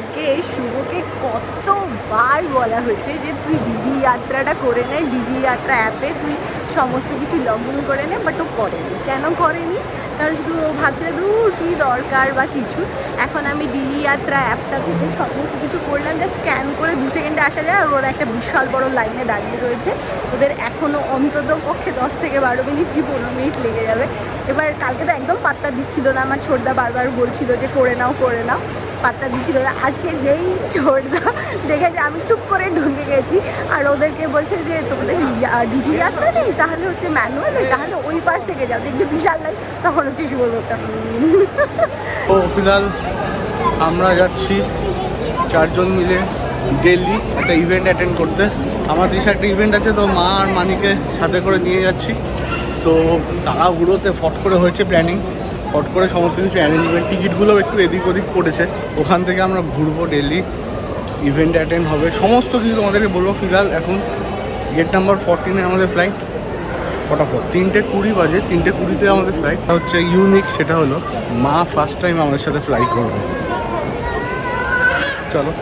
কালকে শুভকে কতবার বলা হয়েছে যে তুই ডিজি যাত্রাটা করে নে, ডিজি যাত্রা অ্যাপে তুই সমস্ত কিছু লগ ইন করে নে, বাট ও করেনি। কেন করেনি? কারণ শুধু ভাবছে দূর কী দরকার বা কিছু। এখন আমি ডিজি যাত্রা অ্যাপটা থেকে সমস্ত কিছু করলাম, যা স্ক্যান করে 2 সেকেন্ডে আসা যায়। আর ওরা একটা বিশাল বড় লাইনে দাঁড়িয়ে রয়েছে, ওদের এখনও অন্তত পক্ষে 10 থেকে 12 মিনিট কি 15 মিনিট লেগে যাবে। এবার কালকে তো একদম পাত্তা দিচ্ছিল না, আমার ছোটদা বারবার বলছিল যে করে নাও করে নাও, পাত্তা দিচ্ছিল না। আজকে যেই ছোটদা দেখেছে আমি টুক করে ঢুকে গেছি আর ওদেরকে বলছে যে তোমাদের ডিজি যাত্রা নেই, তাহলে হচ্ছে ম্যানুয়াল নেই, তাহলে ওই পাশ থেকে যাও, দেখছি বিশাল লাইন। তখন হচ্ছে শুভদত্তা তো ফিলহাল আমরা যাচ্ছি 4 জন মিলে দিল্লি একটা ইভেন্ট অ্যাটেন্ড করতে। আমার দেশে একটা ইভেন্ট আছে, তো মা আর মানিকে সাথে করে নিয়ে যাচ্ছি। সো তাড়াহুড়োতে ফট করে হয়েছে প্ল্যানিং, ফট করে সমস্ত কিছু অ্যারেঞ্জমেন্ট, টিকিটগুলো একটু এদিক ওদিক পড়েছে। ওখান থেকে আমরা ঘুরবো, দিল্লি ইভেন্ট অ্যাটেন্ড হবে, সমস্ত কিছু তোমাদেরকে বলবো। ফিলহাল এখন গেট নাম্বার 14-এ আমাদের ফ্লাইট। ফটাফট 3:20 বাজে, 3:20-তে আমাদের ফ্লাইট। হচ্ছে ইউনিক, সেটা হলো মা ফার্স্ট টাইম আমাদের সাথে ফ্লাইট করবে। চলো।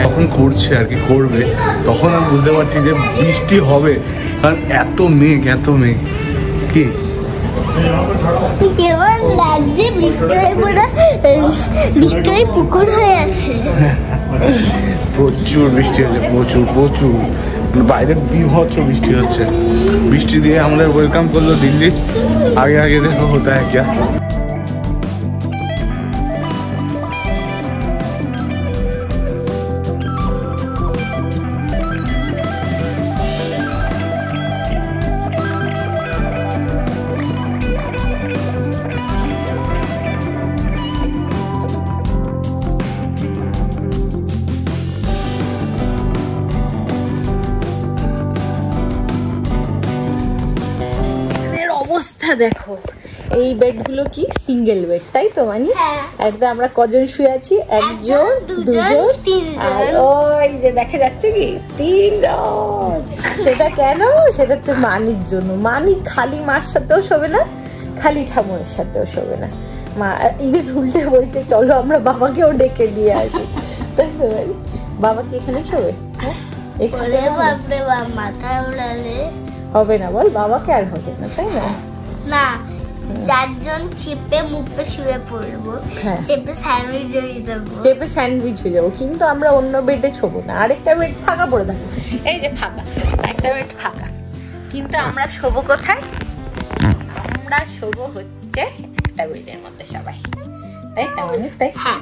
যখন করছে আর কি করবে, তখন আমি বুঝতে পারছি যে বৃষ্টি হবে, কারণ এত মেঘ এত মেঘ। কি কেমন লাগছে, বৃষ্টি পুকুর হয়ে আছে। প্রচুর বৃষ্টি হচ্ছে, প্রচুর প্রচুর, বাইরে বিভৎস বৃষ্টি হচ্ছে। বৃষ্টি দিয়ে আমাদের ওয়েলকাম করলো দিল্লি। আগে আগে দেখো হতা হ্যাঁ ক্যা। অবস্থা দেখো, এই বেডগুলো কি সিঙ্গেল বেড, তাই তো? মানে এটাতে আমরা কজন শুয়ে আছি? 1 জন 2 জন 3 জন, আর ওই যে দেখা যাচ্ছে কি 3 জন। সেটা কেন? সেটা হচ্ছে মানির জন্য। মানি খালি মার সাথেও শোবে না, খালি ঠাকুরের সাথেও শোবে না। মা ইভেন উল্টে বলছে চলো আমরা বাবাকেও ডেকে দিয়ে আসি, তাই তো? বাবাকে এখানে শোবে? হ্যাঁ, এখানে মাথা উড়ালে হবে না, বল? বাবাকে আর হবে না, তাই না? না, 4 জন চেপে মুখে শুয়ে পড়বো, চেপে স্যান্ডউইচ দিয়ে দেবো, চেপে স্যান্ডউইচ হয়ে যাবো। কিন্তু আমরা অন্য বেডে শোবো না, আরেকটা বেড ফাঁকা পড়ে থাকবে। এই যে ফাঁকা, একটা বেড ফাঁকা, কিন্তু আমরা শোবো কোথায়? আমরা শোবো হচ্ছে একটা বেডের মধ্যে সবাই, তাই তো? তাই? হ্যাঁ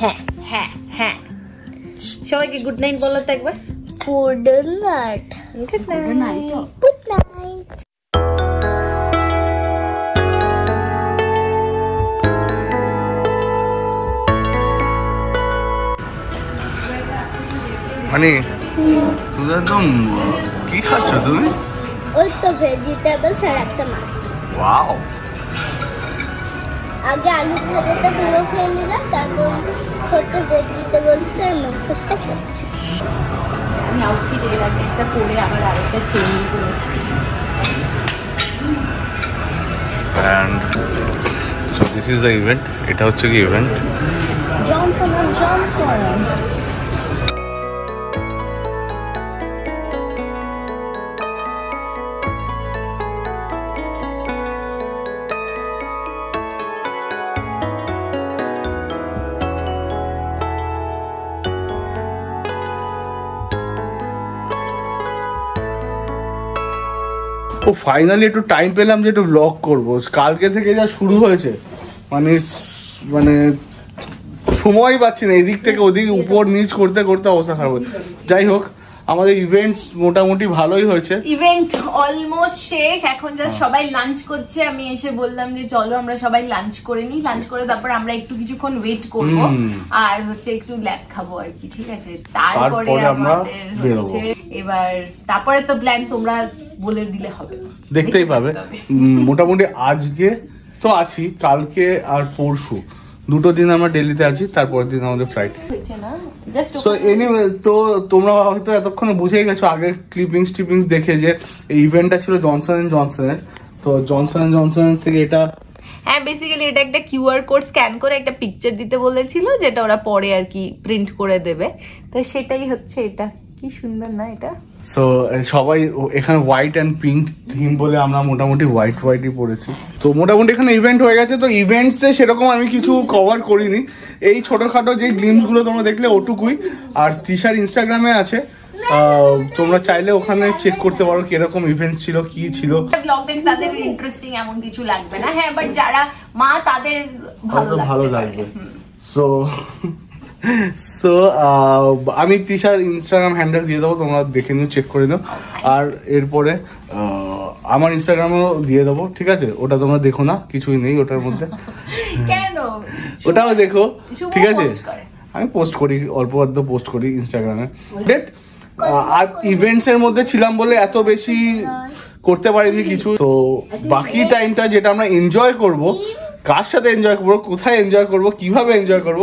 হ্যাঁ হ্যাঁ হ্যাঁ। সবাইকে গুড নাইট বলো তো একবার। Good night. Good night. Good night. মানে তুমি একদম কি খাচ্ছ তুমি? ওই তো ভেজিটেবলস আর একটা মাছ। ওয়াও। আগে আলু ভাজাটা পুরো খেয়ে নিলাম, তারপর হচ্ছে ভেজিটেবলসটা আর মাছটা খাচ্ছি। আমি আউটফিট এর আগে একটা পরে আবার আরেকটা চেঞ্জ করেছি। And so this is the event. এটা হচ্ছে কি ইভেন্ট? Johnson and Johnson. ও ফাইনালি একটু টাইম পেলাম যে একটু ব্লগ করবো। কালকে থেকে যা শুরু হয়েছে মানে মানে সময় পাচ্ছি না, এদিক থেকে ওদিক উপর নিচ করতে করতে অবস্থা খারাপ হয়েছে। যাই হোক আমাদের ইভেন্টস মোটামুটি ভালোই হয়েছে। ইভেন্ট অলমোস্ট শেষ, এখন জাস্ট সবাই লাঞ্চ করছে। আমি এসে বললাম যে চলো আমরা সবাই লাঞ্চ করে নিই, লাঞ্চ করে তারপর আমরা একটু কিছুক্ষণ ওয়েট করব আর হচ্ছে একটু ল্যাব খাবো আর কি, ঠিক আছে? তারপরে আমাদের হচ্ছে এবার তারপরে তো প্ল্যান তোমরা বলে দিলে হবে, দেখতেই পাবে। মোটামুটি আজকে তো আছি, কালকে আর পরশু দুটো দিন আমরা দিল্লিতে আছি, তারপরের দিন আমাদের ফ্লাইট। সো এনিওয়ে তো তোমরা হয়তো এতক্ষণে বুঝেই গেছো আগের ক্লিপিংস দেখে যে এই ইভেন্টটা ছিল জনসন এন্ড জনসনের। তো জনসন এন্ড জনসনের থেকে এটা, হ্যাঁ বেসিক্যালি এটা একটা কিউআর কোড স্ক্যান করে একটা পিকচার দিতে বলেছিল, যেটা ওরা পরে আর কি প্রিন্ট করে দেবে। তো সেটাই হচ্ছে এটা। কি সুন্দর না এটা? সো সবাই এখানে হোয়াইট অ্যান্ড পিঙ্ক থিম বলে আমরা মোটামুটি হোয়াইটই পড়েছি। তো মোটামুটি এখানে ইভেন্ট হয়ে গেছে। তো ইভেন্টসে সেরকম আমি কিছু কভার করিনি, এই ছোটোখাটো যে গ্লিমসগুলো তোমরা দেখলে ওটুকুই। আর তৃষার ইনস্টাগ্রামে আছে, তোমরা চাইলে ওখানে চেক করতে পারো কিরকম ইভেন্ট ছিল, কি ছিল। ব্লগটা তাদের ইন্টারেস্টিং এমন কিছু লাগবে না, হ্যাঁ, বাট যারা মা তাদের ভালো লাগবে। সো আমি তৃষার ইনস্টাগ্রাম হ্যান্ডেল দিয়ে দেবো, তোমরা দেখে নিও, চেক করে নিও। আর এরপরে আমার ইনস্টাগ্রামও দিয়ে দেবো, ঠিক আছে? ওটা তোমরা দেখো না, কিছুই নেই ওটার মধ্যে। কেন? ওটাও দেখো, ঠিক আছে? আমি পোস্ট করি, অল্প অল্প পোস্ট করি ইনস্টাগ্রামে। আর ইভেন্টস এর মধ্যে ছিলাম বলে এত বেশি করতে পারিনি কিছু। তো বাকি টাইমটা যেটা আমরা এনজয় করব, কার সাথে এনজয় করবো, কোথায় এনজয় করব, কিভাবে এনজয় করব,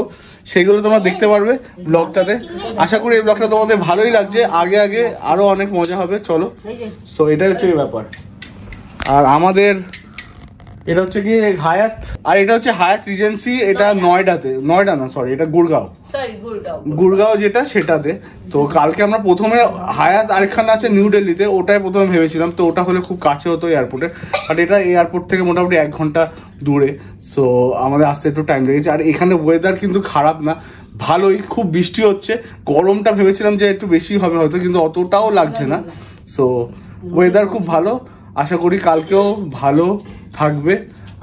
সেগুলো তোমরা দেখতে পারবে ব্লগটাতে। আশা করি এই ব্লগটা তোমাদের ভালোই লাগছে, আগে আগে আরো অনেক মজা হবে। চলো, সো এটাই হচ্ছে ব্যাপার। আর আমাদের এটা হচ্ছে কি হায়াত, আর এটা হচ্ছে হায়াত রিজেন্সি। এটা নয়ডা না সরি, এটা গুড়গাঁও যেটা সেটাতে। তো কালকে আমরা প্রথমে হায়াত আরেকখানা আছে নিউ দিল্লিতে, ওটাই প্রথমে ভেবেছিলাম। তো ওটা হলে খুব কাছে হতো এয়ারপোর্টে, বাট এটা এয়ারপোর্ট থেকে মোটামুটি 1 ঘন্টা দূরে। সো আমাদের আসতে একটু টাইম লেগেছে। আর এখানে ওয়েদার কিন্তু খারাপ না, ভালোই, খুব বৃষ্টি হচ্ছে। গরমটা ভেবেছিলাম যে একটু বেশি হবে হয়তো, কিন্তু অতটাও লাগছে না। সো ওয়েদার খুব ভালো, আশা করি কালকেও ভালো থাকবে।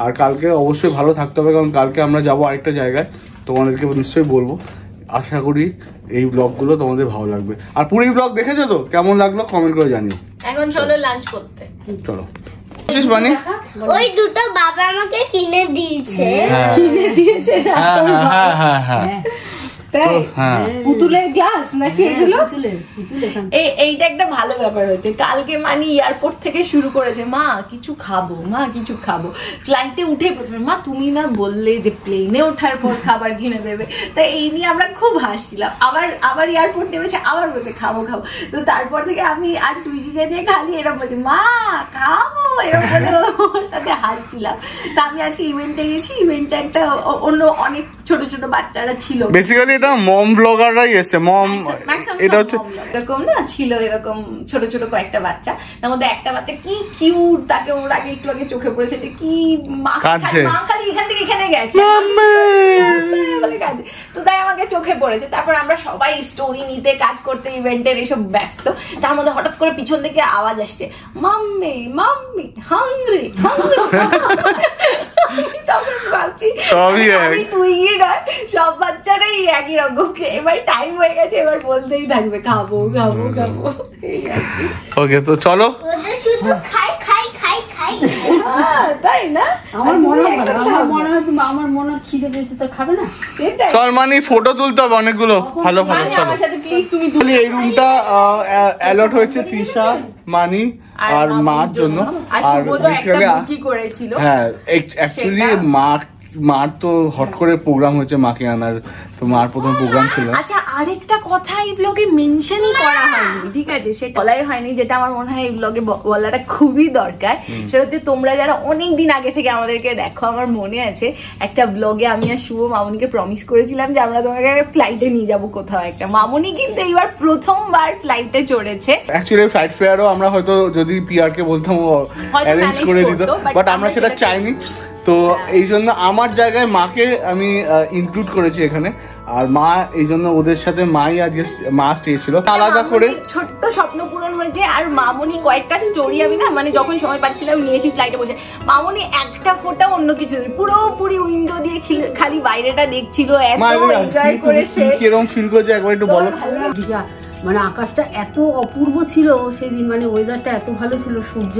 আর কালকে অবশ্যই ভালো থাকতে হবে, কারণ কালকে আমরা যাবো আরেকটা জায়গায়, তোমাদেরকে নিশ্চয়ই বলবো। আশা করি এই ব্লগগুলো তোমাদের ভালো লাগবে। আর পুরো ব্লগ দেখেছো তো, কেমন লাগলো কমেন্ট করে জানিও। এখন চলো লাঞ্চ করতে, চলো। মানে ওই দুটো বাবা আমাকে কিনে দিয়েছে। পুতুলের গ্লাস নাকি এগুলো? এইটা একটা ভালো ব্যাপার হচ্ছে। কালকে মানে এয়ারপোর্ট থেকে শুরু করেছে, মা কিছু খাবো, মা কিছু খাবো। ফ্লাইটে উঠে প্রথমে, মা তুমি না বললে যে প্লেনে ওঠার পর খাবার কিনে দেবে, তো এই নিয়ে আমরা খুব হাসছিলাম। আবার এয়ারপোর্ট নেমেছে, আবার বলছে খাবো। তো তারপর থেকে আমি আর টুইকে নিয়ে খালি এরকম বলছি, মা খাবো, এরকম বলে ওর সাথে হাসছিলাম। তা আমি আজকে ইভেন্টে গেছি, ইভেন্টে একটা অন্য অনেক ছোট ছোট বাচ্চারা ছিল। বেসিক্যালি এটা মম ব্লগাররাই এসে, মম এটা হচ্ছে এরকম না ছিল, এরকম ছোট ছোট কয়েকটা বাচ্চা। তার মধ্যে একটা বাচ্চা কি কিউট, তাকে ওর আগে একটু আগে চোখে পড়েছে, কি মা খালি এখান থেকে এখানে গেছে, তো তাই আমাকে চোখে পড়েছে। তারপর আমরা সবাই স্টোরি নিতে, কাজ করতে, ইভেন্টের এসব ব্যস্ত। তার মধ্যে হঠাৎ করে পিছন থেকে আওয়াজ আসছে, মাম্মি মাম্মি হাংরি হাংরি। তখন ভাবছি সব বাচ্চারাই একই রকম। এবার টাইম হয়ে গেছে, এবার বলতেই থাকবে খাবো খাবো খাবো। ওকে, তো চলো। শুধু খাই খাই খাই খাই, তাই না? আমার মনে হয় খিদে পেয়েছে তো খাবে না। চল মানে ফটো তুলতে হবে অনেকগুলো, ভালো ভালো। চলো, প্লিজ তুমি এই রুমটা অ্যালট হয়েছে তৃষা, মানি আর মার জন্য। আর শুভদা একটা বুকি করেছিল। হ্যাঁ অ্যাকচুয়ালি মার তো হট করে প্রোগ্রাম হয়েছে মাকে আনার, তো মার প্রথম প্রোগ্রাম ছিল। আচ্ছা আরেকটা কথা এই ব্লগে মেনশনই করা হয়নি, ঠিক আছে, সেটা বলাই হয়নি, যেটা আমার মনে হয় এই ব্লগে বলাটা খুবই দরকার। সেটা হচ্ছে তোমরা যারা অনেক দিন আগে থেকে আমাদেরকে দেখো, আমার মনে আছে একটা ব্লগে আমি আর শুভ মামুনিকে প্রমিস করেছিলাম যে আমরা তোমাকে ফ্লাইটে নিয়ে যাবো কোথাও একটা। মামুনি কিন্তু এইবার প্রথমবার ফ্লাইটে চড়েছে। অ্যাকচুয়ালি ফ্লাইট ফেয়ারও আমরা হয়তো যদি পিআর কে বলতাম অ্যারেঞ্জ করে দিত, বাট আমরা সেটা চাইনি। তো এই জন্য আমার জায়গায় মাকে আমি ইনক্লুড করেছি এখানে, আর মা এই জন্য ওদের সাথে মাই আজকে মা স্টে ছিল আলাদা করে। ছোট্ট স্বপ্ন পূরণ হয়েছে। আর মামুনি কয়েকটা স্টোরি আমি না মানে যখন সময় পাচ্ছিলাম নিয়েছি ফ্লাইটে বসে, মামুনি একটা ফোটা অন্য কিছু পুরোপুরি উইন্ডো দিয়ে খালি বাইরেটা দেখছিল, এত এনজয় করেছে। কিরকম ফিল করছে একবার একটু বলো। মানে আকাশটা এত অপূর্ব ছিল সেদিন, মানে ওয়েদারটা এত ভালো ছিল, সূর্য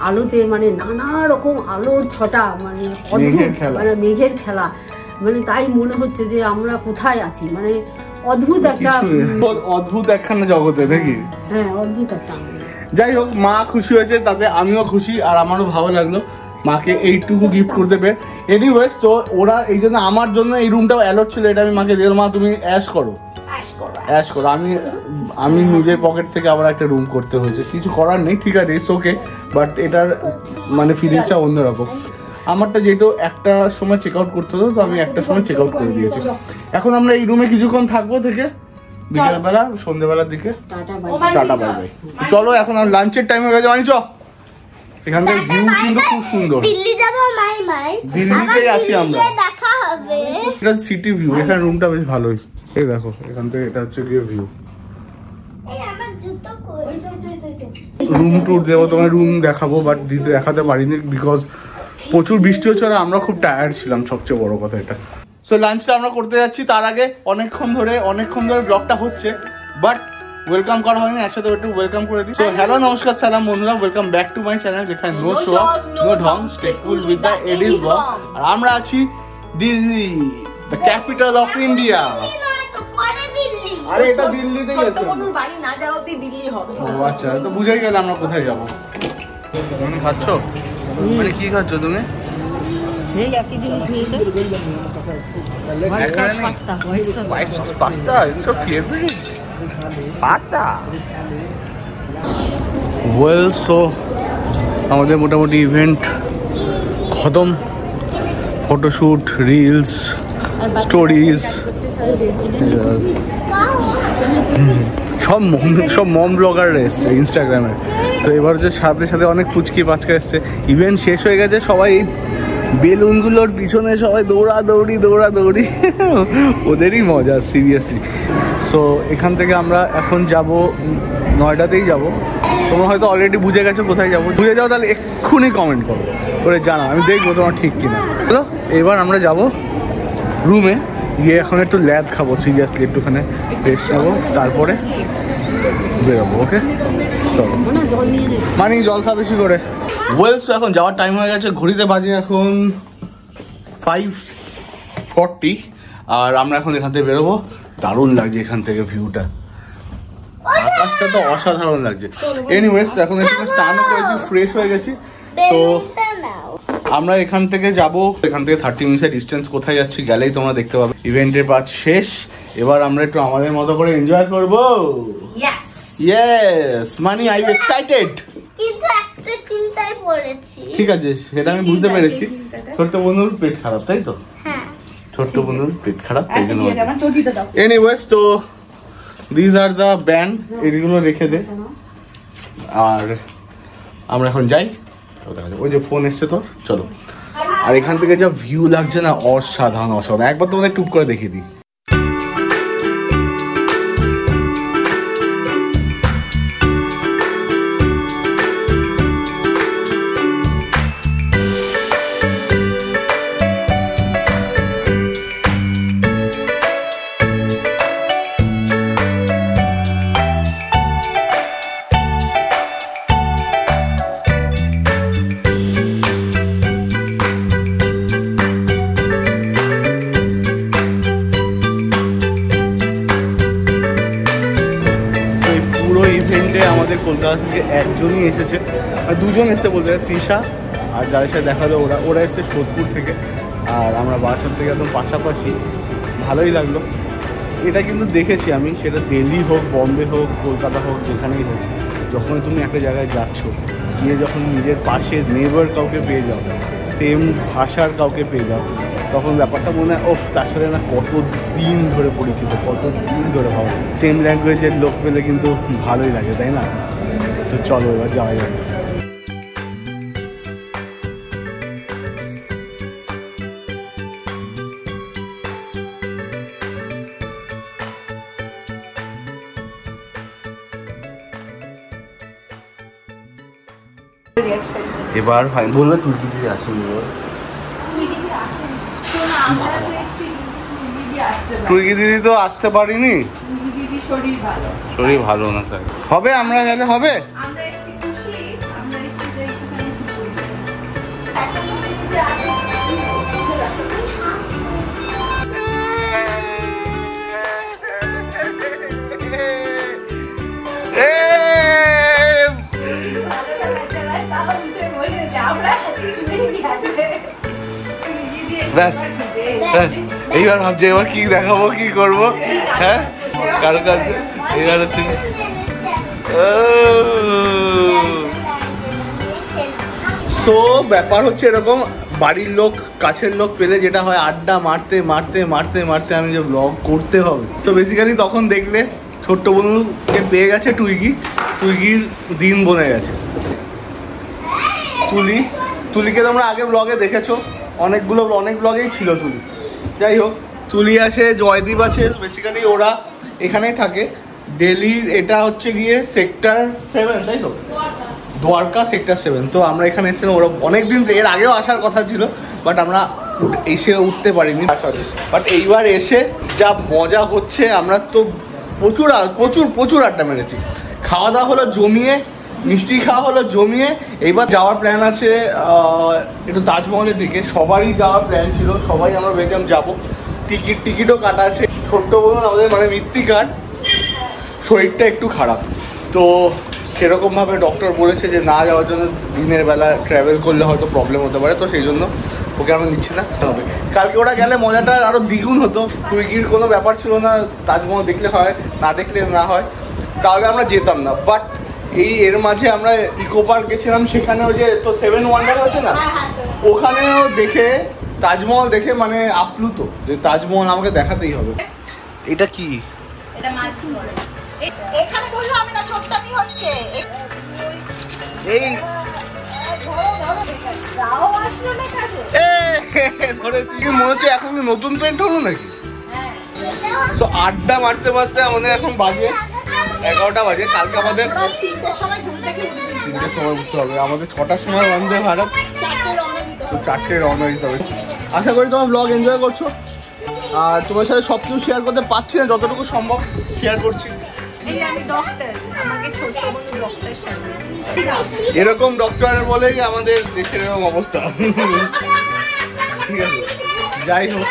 আলোতে মানে নানা রকম আলোর ছটা, মানে অদ্ভুত, মানে মেঘের খেলা, মানে তাই মনে হচ্ছে যে আমরা কোথায় আছি, মানে অদ্ভুত একটা অদ্ভুত একখানা জগতে দেখি। হ্যাঁ অদ্ভুত একটা। যাই হোক মা খুশি হয়েছে, তাতে আমিও খুশি, আর আমারও ভালো লাগলো মাকে এইটুকু গিফট করতে পেরে। এনিওয়েজ তো ওরা এই জন্য আমার জন্য এই রুমটাও অ্যালট ছিল, এটা আমি মাকে দিলাম, মা তুমি অ্যাশ করো। আমি নিজের পকেট থেকে আবার একটা রুম করতে হয়েছে, কিছু করার নেই, ঠিক আছে, ইটস ওকে, বাট এটার মানে ফিলিংসটা অন্যরকম। আমারটা যেহেতু একটা সময় চেক আউট করতে হতো, তো আমি একটা সময় চেক আউট করে দিয়েছি। এখন আমরা এই রুমে কিছুক্ষণ থাকবো থেকে বিকেলবেলা সন্ধ্যেবেলার দিকে টাটা বাই বাই। চলো এখন আর লাঞ্চের টাইম হয়ে গেছে, চ। এখানকার ভিউ কিন্তু খুব সুন্দর। দিল্লি যাব দিল্লিতেই আছি আমরা, দেখা হবে। এটা সিটি ভিউ, এখানে রুমটা বেশ ভালোই। এই দেখো এখান থেকে এটা হচ্ছে গিয়ে ভিউ। রুম ট্যুর দেবো তোমার, রুম দেখাবো, বাট দেখাতে পারিনি বিকজ প্রচুর বৃষ্টি হচ্ছে আর আমরা খুব টায়ার্ড ছিলাম, সবচেয়ে বড় কথা এটা। সো লাঞ্চটা আমরা করতে যাচ্ছি, তার আগে অনেকক্ষণ ধরে ব্লগটা হচ্ছে, বাট ওয়েলকাম করা হয়নি, একসাথে একটু ওয়েলকাম করে দিই। সো হ্যালো নমস্কার সালাম বন্ধুরা, welcome back to my channel, যেখানে নো শো নো ঢং, stay cool with the Eddie's vlog. আর আমরা আছি Delhi, the capital of India. আরে এটা দিল্লিতে গেছে, বাড়ি না যাওয়া অব্দি দিল্লি হবে। ও আচ্ছা, তো বুঝেই গেলে আমরা কোথায় যাবো। তুমি খাচ্ছ? মানে কি খাচ্ছ তুমি? এই একই জিনিস নিয়েছে, pasta, it's so favourite pasta. Well, so আমাদের মোটামুটি ইভেন্ট খতম, ফটোশ্যুট, রিলস, স্টোরিজ, সব মম ব্লগাররা এসছে ইনস্টাগ্রামে। তো এবার হচ্ছে সাথে সাথে অনেক পুচকি পাচকা এসছে। ইভেন্ট শেষ হয়ে গেছে, সবাই বেলুনগুলোর পিছনে সবাই দৌড়াদৌড়ি ওদেরই মজা, সিরিয়াসলি। সো এখান থেকে আমরা এখন যাব নয়ডাতেই যাব। তোমরা হয়তো অলরেডি বুঝে গেছো কোথায় যাবো, বুঝে যাও তাহলে এক্ষুনি কমেন্ট করে জানাও, আমি দেখবো তোমার ঠিক কিনা। চলো এবার আমরা যাব রুমে গিয়ে এখন একটু ল্যাদ খাবো, সিরিয়াসলি একটুখানি রেস্ট নেবো, তারপরে বেরোবো। ওকে চলো, মানে জল খা বেশি করে। ওয়েলস এখন যাওয়ার টাইম হয়ে গেছে, ঘড়িতে বাজে এখন 5:40, আর আমরা এখন এখান থেকে বেরোবো। দারুণ লাগছে এখান থেকে ভিউটা, আকাশটা তো অসাধারণ লাগছে। এনিওয়েজ এখন একটু স্নানও করেছি, ফ্রেশ হয়ে গেছি। তো আমরা এখান থেকে যাবো, এখান থেকে 30 মিনিটের ডিস্টেন্স। কোথায় যাচ্ছি গেলেই তোমরা দেখতে পাবে। ইভেন্টের পাঁচ শেষ, এবার আমরা একটু আমাদের মতো করে এনজয় করবো। Yes money, I am excited. কিন্তু একটা চিন্তায় পড়েছি। ঠিক আছে, সেটা আমি বুঝতে পেরেছি। ছোট্ট বন্ধুর পেট খারাপ, তাই তো? হ্যাঁ, ছোট্ট বন্ধুর পেট খারাপ, তাই জন্য। এনিওয়েজ তো দিস আর দ্য ব্যান্ড, এগুলো রেখে দে। আর আমরা এখন যাই, ওই যে ফোন এসছে তো, চলো। আর এখান থেকে যা ভিউ লাগছে না, অসাধারণ। একবার তোমাদের টুপ করে দেখিয়ে দিই। থেকে একজনই এসেছে, দুজন এসেছে বলতে তৃষা আর যাদের সাথে দেখা হলো ওরা এসেছে সোদপুর থেকে, আর আমরা বারাসাত থেকে একদম পাশাপাশি। ভালোই লাগলো। এটা কিন্তু দেখেছি আমি, সেটা দিল্লি হোক, বম্বে হোক, কলকাতা হোক, যেখানেই হোক, যখনই তুমি একটা জায়গায় যাচ্ছ, গিয়ে যখন নিজের পাশের নেবার কাউকে পেয়ে যাও, সেম ভাষার কাউকে পেয়ে যাও, তখন ব্যাপারটা মনে হয় ওফ, তার সাথে না কত দিন ধরে পরিচিত, কত দিন ধরে ভাবো। সেম ল্যাঙ্গুয়েজের লোক পেলে কিন্তু ভালোই লাগে, তাই না? তো চলো এবার যাওয়া যাক। এবার ভাই বললো তুই দিদি আসেনি, টুইকি দিদি তো আসতে পারিনি, শরীর ভালো না, তাই হবে আমরা গেলে হবে। এইবার ভাবছি এবার কি দেখাবো, কি করবো। হ্যাঁ, কারো কাছে এবার হচ্ছে সো ব্যাপার হচ্ছে এরকম, বাড়ির লোক কাছের লোক পেলে যেটা হয়, আড্ডা মারতে মারতে মারতে মারতে আমি যে ব্লগ করতে হবে। তো বেসিক্যালি তখন দেখলে ছোট্ট বন্ধুকে পেয়ে গেছে টুইগির দিন বনে গেছে। তুলিকে তোমরা আগে ব্লগে দেখেছো, অনেক ব্লগেই ছিল তুলি। যাই হোক, তুলি আছে, জয়দীপ আছে, বেসিক্যালি ওরা এখানেই থাকে দিল্লির। এটা হচ্ছে গিয়ে সেক্টর 7, তাই তো? দ্বারকা সেক্টর 7। তো আমরা এখানে এসেছিলাম, ওরা অনেকদিন এর আগেও আসার কথা ছিল, বাট আমরা এসে উঠতে পারিনি। বাট এইবার এসে যা মজা হচ্ছে, আমরা তো প্রচুর আড্ডা মেরেছি, খাওয়া দাওয়া হলো জমিয়ে, মিষ্টি খাওয়া হলো জমিয়ে। এইবার যাওয়ার প্ল্যান আছে একটু তাজমহলের দিকে, সবারই যাওয়ার প্ল্যান ছিল, সবাই আমরা ভেবেছিলাম যাবো। টিকিটও কাটা আছে। ছোট্ট বলুন আমাদের মানে মৃত্তিকার শরীরটা একটু খারাপ, তো সেরকমভাবে ডক্টর বলেছে যে না যাওয়ার জন্য, দিনের বেলা ট্রাভেল করলে হয়তো প্রবলেম হতে পারে, তো সেই জন্য ওকে আমরা নিচ্ছি না। হবে কালকে ওরা গেলে মজাটা আরও দ্বিগুণ হতো। টুইকির কোনো ব্যাপার ছিল না, তাজমহল দেখলে হয়, না দেখলে না হয়, তাহলে আমরা যেতাম না। বাট এর মাঝে আমরা ইকো পার্ক গেছিলাম, সেখানেও যে তো 7 ওয়ান্ডার আছে না, ওখানেও দেখে তাজমহল দেখে মানে আপ্লুত, যে তাজমহল আমাকে দেখাতেই হবে। এটা কি? এটা মাছ মরে এখানে বললো আমি না, চোটটামি হচ্ছে এই রাও আসলো না কাছে। ধরে তুই মনে হচ্ছে এখন নতুন পেন্ট হলো নাকি? তো আড্ডা মারতে মারতে আমাদের এখন বাজে 11টা বাজে। কালকে আমাদের 3টের সময় ঘুম থেকে 3টের সময় উঠতে হবে, আমাদের 6টার সময় বন্দে ভারত, তো 4টে রওনা দিতে হবে। আশা করি তোমার ব্লগ এনজয় করছো, আর তোমার সাথে সব কিছু শেয়ার করতে পারছি না, যতটুকু সম্ভব শেয়ার করছি। আমি ডক্টর, আমাকে ছোট বড় ডক্টর সামনে এরকম ডক্টর বলেই আমাদের দেশের এরকম অবস্থা। ঠিক আছে, যাই হোক,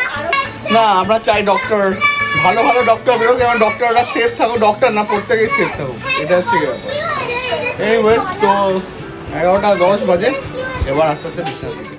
না আমরা চাই ডক্টর, ভালো ডক্টর বেরোক, এবং ডক্টররা সেফ থাকুক, ডক্টর না প্রত্যেকেই সেফ থাকুক, এটা হচ্ছে কি ব্যাপার। এই ওয়েস তো 11টা 10 বাজে, এবার আস্তে আস্তে বিছানা।